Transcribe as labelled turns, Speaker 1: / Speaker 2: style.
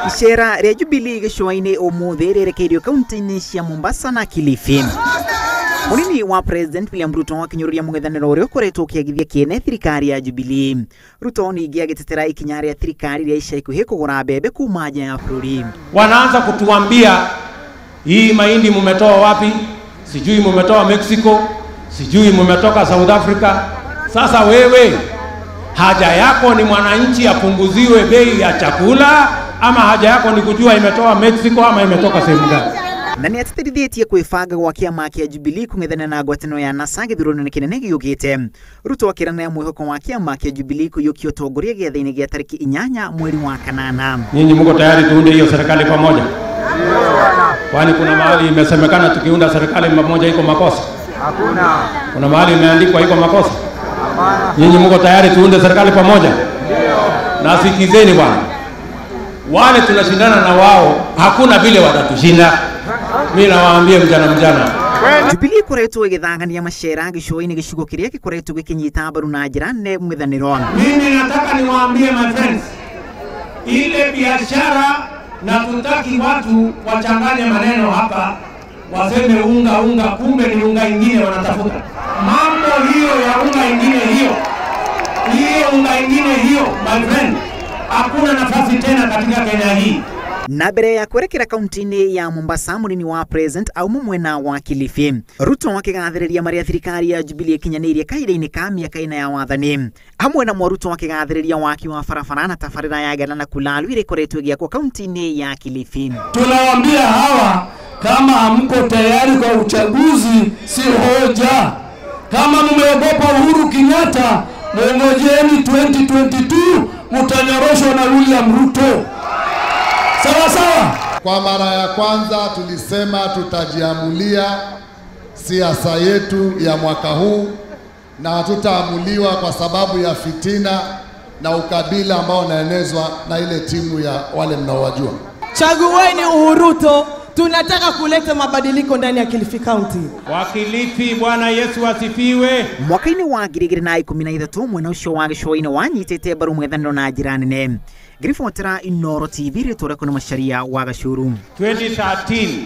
Speaker 1: Iceera ria Jubilee gicua-ini umuthi rierekerio kaunti-ini cia Mombasa na Kilifi. Munini wa President William Ruto akinyururia mungethaniro uria ukoretwo ukiagithia kiene thirikari ya Jubilee. Ruto ningi agitetera ikinya ria thirikari ria ica ikuhi kugura mbembe kuma nja ya bururi.
Speaker 2: Wanaanza kutuambia hii mahindi mumetoa wapi? Sijui mumetoa Mexico, sijui mumetoka South Africa. Sasa wewe haja yako ni mwananchi apunguziwe bei ya chakula, ama haja yako ni kujua imetoka Mexico ama imetoka sehemu gani?
Speaker 1: Na ni atithirithitie kwibanga gwa kiama kia Jubilee kung'ethana na ngwataniro ya NASA githurano-ini kinene giyukite. Ruto akirania mwihoko wa kiama kia Jubilee kuyukia utongoria giatha-ini gia tariki 8 mweri wa kanana.
Speaker 2: Nyinyi mko tayari tuunde hiyo serikali pamoja? Kwani kuna mahali imesemekana tukiunda serikali pamoja iko makosa?
Speaker 3: Hakuna.
Speaker 2: Kuna mahali imeandikwa iko makosa?
Speaker 3: Hapana.
Speaker 2: Nyinyi mko tayari tuunde serikali pamoja?
Speaker 3: Ndio.
Speaker 2: Na sikizeni bwana. Wale tunashindana na wao, hakuna vile watatushinda. Mimi nawaambia mjana.
Speaker 1: Jubilee ikoretwo igithangania macera gicua-ini gicigo kiria gikoretwo gikinyita mbaru na njira nene mwithaniro.
Speaker 2: Mimi nataka niwaambie my friends, ile biashara na tutaki watu wachanganye maneno hapa, waseme unga kumbe ni unga ingine wanatafuta. Mambo hiyo ya unga ingine hiyo unga ingine hiyo, my friend, hakuna nafasi tena katika Kenya hii.
Speaker 1: Na mbere ya kwerekera kaunti-ini ya Mombasa, munini wa President Uuma mwena wa Kilifi, Ruto akigathiriria maria thirikari ya Jubilee akinyaniirie kahinda-ini ka miaka 4 ya wathani. Hamwe na Ruto akigathiriria waki wa barabara na tabarira ya gana na kulalu ile ikoretwo igiakwo kaunti-ini ya Kilifi.
Speaker 4: Tunawaambia hawa, kama hamko tayari kwa uchaguzi si hoja. Kama mmeogopa Uhuru Kenyatta, ngojeni 2022 mtanyoroshwa na William Ruto. Sawa.
Speaker 5: Kwa mara ya kwanza tulisema tutajiamulia siasa yetu ya mwaka huu, na hatutaamuliwa kwa sababu ya fitina na ukabila ambao unaenezwa na ile timu ya wale mnaowajua.
Speaker 6: Chagueni Ruto, tunataka kuleta mabadiliko ndani ya Kilifi County.
Speaker 2: Wa Kilifi, Bwana Yesu asifiwe.
Speaker 1: Mwaka-ini wa 2013 mwena ucio wa gicua-ini wanyitite mbaru mwethaniro na njira nene. Grifotera Inoro TV ritoreko na masharia wa Gashuru
Speaker 2: 2013